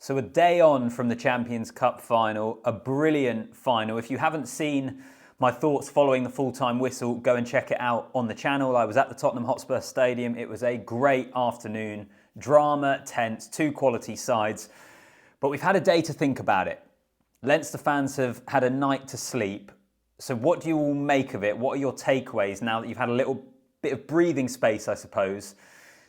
So a day on from the Champions Cup final, a brilliant final. If you haven't seen my thoughts following the full-time whistle, go and check it out on the channel. I was at the Tottenham Hotspur Stadium. It was a great afternoon. Drama, tense, two quality sides. But we've had a day to think about it. Leinster fans have had a night to sleep. So what do you all make of it? What are your takeaways now that you've had a little bit of breathing space, I suppose,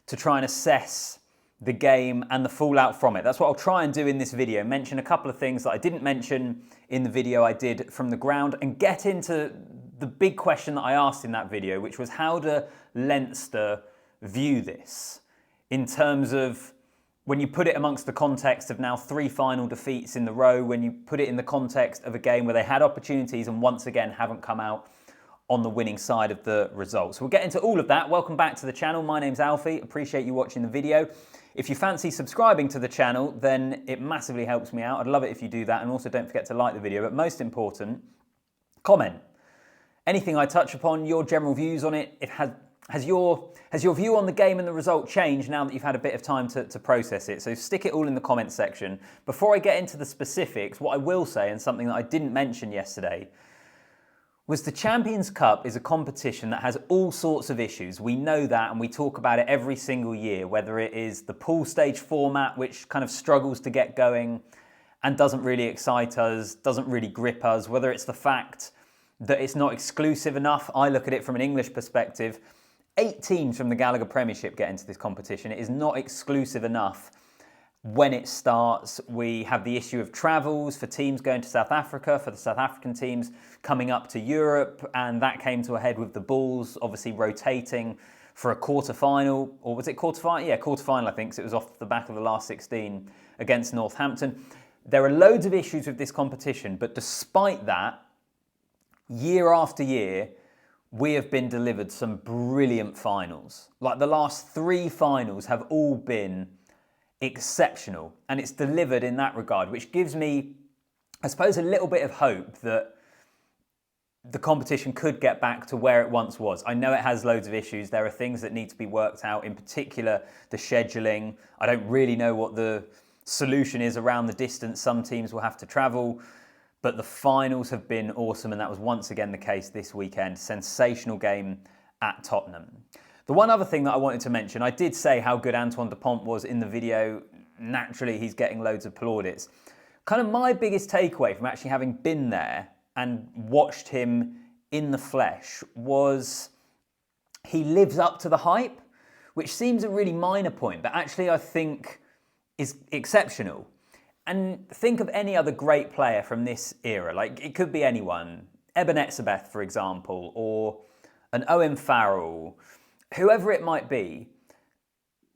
to try and assess the game and the fallout from it? That's what I'll try and do in this video. Mention a couple of things that I didn't mention in the video I did from the ground and get into the big question that I asked in that video, which was how do Leinster view this in terms of when you put it amongst the context of now 3 final defeats in the row, when you put it in the context of a game where they had opportunities and once again haven't come out on the winning side of the results. We'll get into all of that. Welcome back to the channel. My name's Alfie. Appreciate you watching the video. If you fancy subscribing to the channel, then it massively helps me out. I'd love it if you do that. And also don't forget to like the video. But most important, comment. Anything I touch upon, your general views on it. Has your view on the game and the result changed now that you've had a bit of time to process it? So stick it all in the comments section. Before I get into the specifics, what I will say, and something that I didn't mention yesterday, was the Champions Cup is a competition that has all sorts of issues. We know that and we talk about it every single year, whether it is the pool stage format, which kind of struggles to get going and doesn't really excite us, doesn't really grip us, whether it's the fact that it's not exclusive enough. I look at it from an English perspective. 8 teams from the Gallagher Premiership get into this competition. It is not exclusive enough. When it starts, we have the issue of travels for teams going to South Africa, for the South African teams coming up to Europe, and that came to a head with the Bulls obviously rotating for a quarter-final, or was it quarter-final? Yeah, quarter-final, I think, so it was off the back of the last 16 against Northampton. There are loads of issues with this competition, but despite that, year after year, we have been delivered some brilliant finals. Like the last 3 finals have all been exceptional, and it's delivered in that regard, which gives me, I suppose, a little bit of hope that the competition could get back to where it once was. I know it has loads of issues. There are things that need to be worked out, in particular the scheduling. I don't really know what the solution is around the distance some teams will have to travel, but the finals have been awesome, and that was once again the case this weekend. Sensational game at Tottenham. The one other thing that I wanted to mention, I did say how good Antoine Dupont was in the video. Naturally, he's getting loads of plaudits. Kind of my biggest takeaway from actually having been there and watched him in the flesh was he lives up to the hype, which seems a really minor point, but actually I think is exceptional. And think of any other great player from this era. Like, it could be anyone. Eben Etzebeth, for example, or an Owen Farrell, whoever it might be.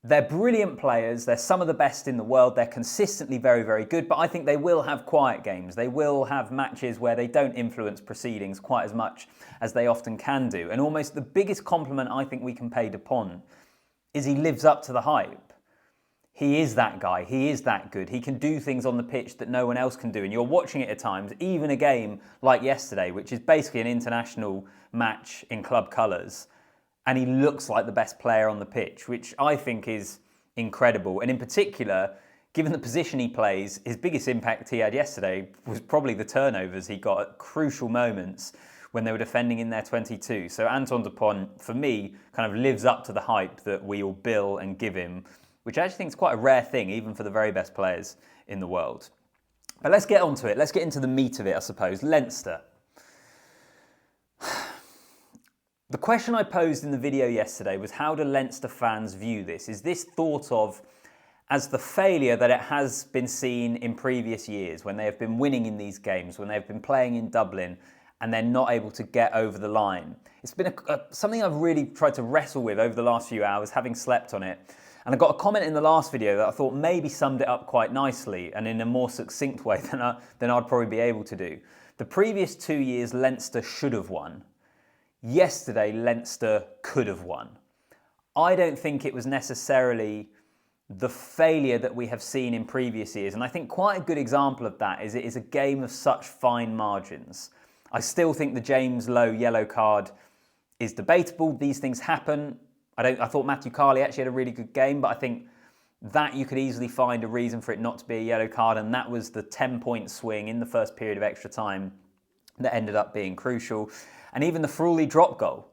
They're brilliant players. They're some of the best in the world. They're consistently very, very good. But I think they will have quiet games. They will have matches where they don't influence proceedings quite as much as they often can do. And almost the biggest compliment I think we can pay Dupont is he lives up to the hype. He is that guy. He is that good. He can do things on the pitch that no one else can do. And you're watching it at times, even a game like yesterday, which is basically an international match in club colours. And he looks like the best player on the pitch, which I think is incredible. And in particular, given the position he plays, his biggest impact he had yesterday was probably the turnovers he got at crucial moments when they were defending in their 22. So Antoine Dupont, for me, kind of lives up to the hype that we all bill and give him, which I actually think is quite a rare thing, even for the very best players in the world. But let's get on to it. Let's get into the meat of it, I suppose. Leinster. The question I posed in the video yesterday was, how do Leinster fans view this? Is this thought of as the failure that it has been seen in previous years, when they have been winning in these games, when they've been playing in Dublin and they're not able to get over the line? It's been something I've really tried to wrestle with over the last few hours, having slept on it. And I got a comment in the last video that I thought maybe summed it up quite nicely and in a more succinct way than I'd probably be able to do. The previous 2 years, Leinster should have won. Yesterday, Leinster could have won. I don't think it was necessarily the failure that we have seen in previous years. And I think quite a good example of that is it is a game of such fine margins. I still think the James Lowe yellow card is debatable. These things happen. I thought Matthew Carley actually had a really good game, but I think that you could easily find a reason for it not to be a yellow card, and that was the 10-point swing in the first period of extra time that ended up being crucial. And even the Frawley drop goal,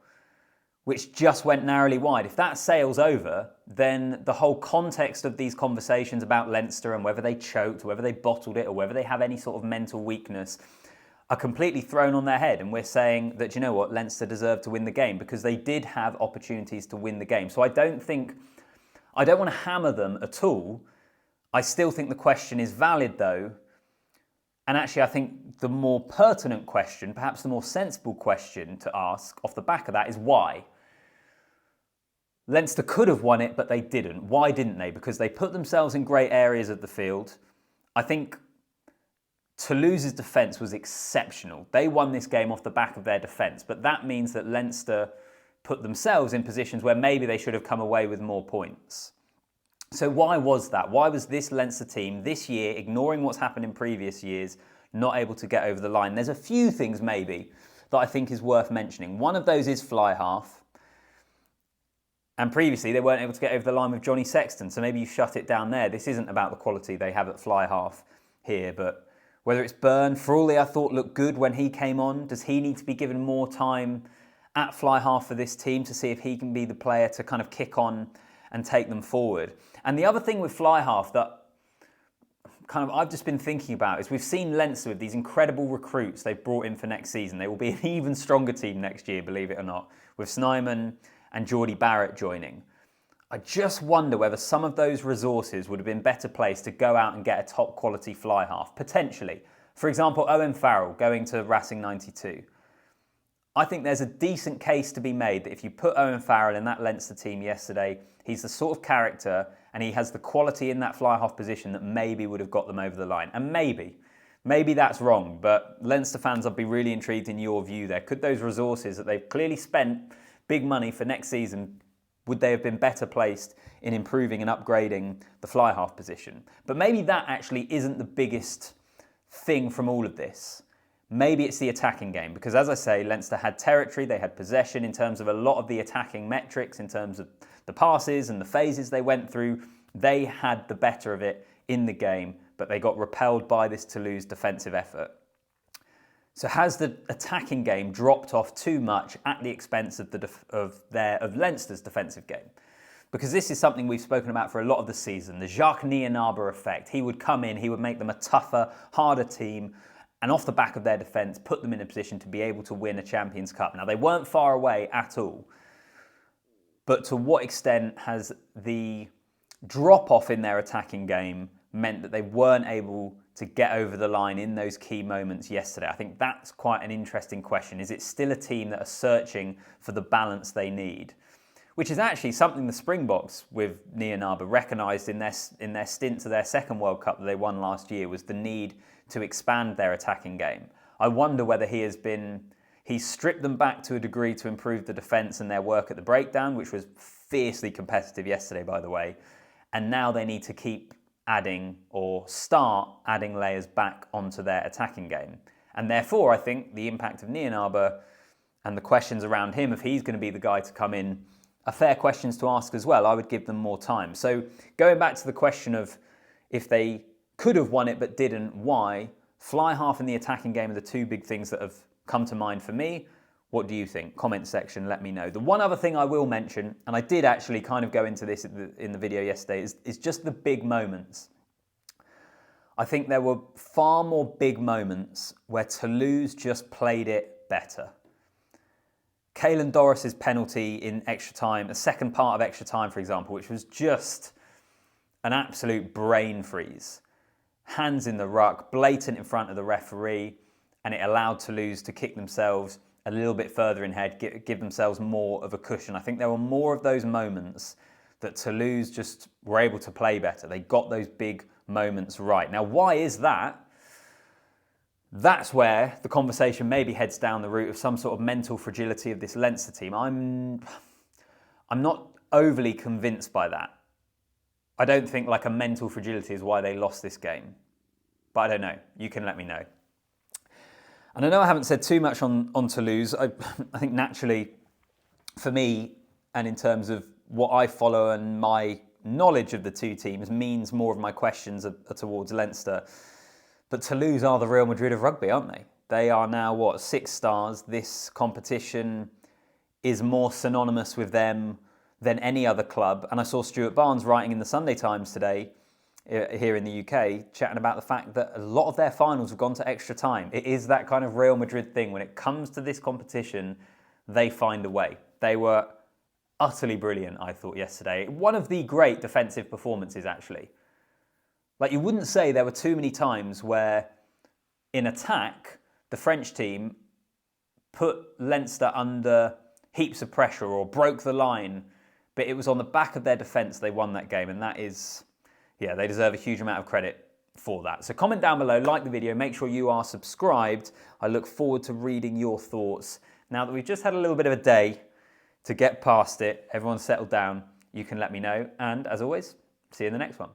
which just went narrowly wide. If that sails over, then the whole context of these conversations about Leinster and whether they choked, whether they bottled it, or whether they have any sort of mental weakness are completely thrown on their head. And we're saying that, you know what, Leinster deserved to win the game because they did have opportunities to win the game. So I don't want to hammer them at all. I still think the question is valid though. And actually, I think the more pertinent question, perhaps the more sensible question to ask off the back of that is why? Leinster could have won it, but they didn't. Why didn't they? Because they put themselves in great areas of the field. I think Toulouse's defence was exceptional. They won this game off the back of their defence, but that means that Leinster put themselves in positions where maybe they should have come away with more points. So why was that? Why was this Leinster team this year, ignoring what's happened in previous years, not able to get over the line? There's a few things maybe that I think is worth mentioning. One of those is fly half. And previously they weren't able to get over the line with Johnny Sexton, so maybe you shut it down there. This isn't about the quality they have at fly half here, but whether it's Byrne, Frawley I thought looked good when he came on. Does he need to be given more time at fly half for this team to see if he can be the player to kind of kick on and take them forward? And the other thing with fly half that I've just been thinking about is we've seen Leinster with these incredible recruits they've brought in for next season. They will be an even stronger team next year, believe it or not, with Snyman and Geordie Barrett joining. I just wonder whether some of those resources would have been better placed to go out and get a top quality fly half, potentially. For example, Owen Farrell going to Racing 92. I think there's a decent case to be made that if you put Owen Farrell in that Leinster team yesterday, he's the sort of character and he has the quality in that fly half position that maybe would have got them over the line. And maybe that's wrong, but Leinster fans, I'd be really intrigued in your view there. Could those resources that they've clearly spent big money for next season, would they have been better placed in improving and upgrading the fly half position? But maybe that actually isn't the biggest thing from all of this. Maybe it's the attacking game, because as I say, Leinster had territory, they had possession in terms of a lot of the attacking metrics, in terms of the passes and the phases they went through. They had the better of it in the game, but they got repelled by this Toulouse defensive effort. So has the attacking game dropped off too much at the expense of Leinster's defensive game? Because this is something we've spoken about for a lot of the season, the Jacques Nienaber effect. He would come in, he would make them a tougher, harder team, and off the back of their defence, put them in a position to be able to win a Champions Cup. Now, they weren't far away at all, but to what extent has the drop-off in their attacking game meant that they weren't able to get over the line in those key moments yesterday? I think that's quite an interesting question. Is it still a team that are searching for the balance they need? Which is actually something the Springboks with Nienaber recognised in their stint to their second World Cup that they won last year, was the need to expand their attacking game. I wonder whether he's stripped them back to a degree to improve the defence and their work at the breakdown, which was fiercely competitive yesterday, by the way. And now they need to keep adding or start adding layers back onto their attacking game. And therefore, I think the impact of Nienaber and the questions around him, if he's going to be the guy to come in, are fair questions to ask as well. I would give them more time. So going back to the question of if they could have won it but didn't, why? Fly half and the attacking game are the two big things that have come to mind for me. What do you think? Comment section, let me know. The one other thing I will mention, and I did actually kind of go into this in the video yesterday, is just the big moments. I think there were far more big moments where Toulouse just played it better. Caelan Doris's penalty in extra time, the second part of extra time, for example, which was just an absolute brain freeze. Hands in the ruck, blatant in front of the referee, and it allowed Toulouse to kick themselves a little bit further in head, give themselves more of a cushion. I think there were more of those moments that Toulouse just were able to play better. They got those big moments right. Now, why is that? That's where the conversation maybe heads down the route of some sort of mental fragility of this Leinster team. I'm not overly convinced by that. I don't think like a mental fragility is why they lost this game. But I don't know. You can let me know. And I know I haven't said too much on Toulouse. I think naturally, for me, and in terms of what I follow and my knowledge of the two teams means more of my questions are towards Leinster. But Toulouse are the Real Madrid of rugby, aren't they? They are now, what, 6 stars. This competition is more synonymous with them than any other club. And I saw Stuart Barnes writing in the Sunday Times today, here in the UK, chatting about the fact that a lot of their finals have gone to extra time. It is that kind of Real Madrid thing. When it comes to this competition, they find a way. They were utterly brilliant, I thought, yesterday. One of the great defensive performances, actually. Like, you wouldn't say there were too many times where, in attack, the French team put Leinster under heaps of pressure or broke the line, but it was on the back of their defence they won that game, and that is, yeah, they deserve a huge amount of credit for that. So comment down below, like the video, make sure you are subscribed. I look forward to reading your thoughts. Now that we've just had a little bit of a day to get past it, everyone's settled down, you can let me know, and as always, see you in the next one.